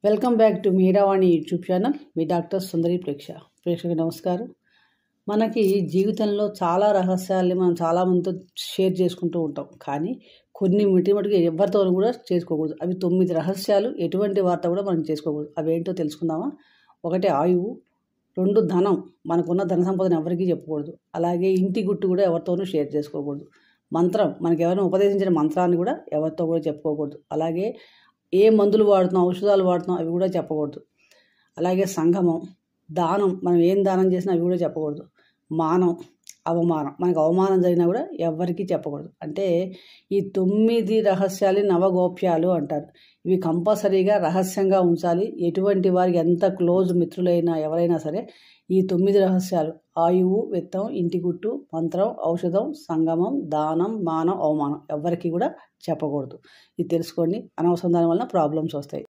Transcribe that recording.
Welcome back to Meeravani YouTube channel. మీ doctor Sundari ప్రేక్షకు నమస్కారం. మనకి జీవితంలో చాలా రహస్యాల్ని మనం చాలామందితో షేర్ చేసుకుంటూ ఉంటాం. కానీ కొన్ని మటుకు ఎవరితో కూడా చేసుకోకూడదు. అవి 9 రహస్యాలు. ఎటువంటి వారితో కూడా మనం చేసుకోకూడదు. అవి ఏంటో తెలుసుకుందామా? 1 ఆయువు, 2 ధనం. మనకున్న ధన సంపదను ఎవరికీ చెప్పకూడదు. అలాగే ఇంటి గుట్టు కూడా ఎవరితోనూ షేర్ చేసుకోకూడదు. మంత్రం, మనకి ఎవరైనా ఉపదేశించిన మంత్రాన్ని కూడా ఎవరితో కూడా చెప్పుకోకూడదు. అలాగే ఏ మందులు వాడుతున్నాం, ఔషధాలు వాడుతున్నాం అవి కూడా చెప్పకూడదు. అలాగే సంగమం, దానం, మనం ఏం దానం చేసినా అవి కూడా చెప్పకూడదు. మానం, అవమానం, మనకు అవమానం జరిగినా కూడా ఎవరికీ చెప్పకూడదు. అంటే ఈ 9 రహస్యాలు నవగోప్యాలు అంటారు. ఇవి కంపల్సరీగా రహస్యంగా ఉంచాలి. ఎటువంటి వారికి ఎంత క్లోజ్ మిత్రులైనా ఎవరైనా సరే ఈ 9 రహస్యాలు ఆయువు, విత్తం, ఇంటి గుట్టు, మంత్రం, ఔషధం, సంగమం, దానం, మానం, అవమానం ఎవరికి కూడా చెప్పకూడదు. ఇది తెలుసుకోండి. అనవసరం దాని వలన ప్రాబ్లమ్స్ వస్తాయి.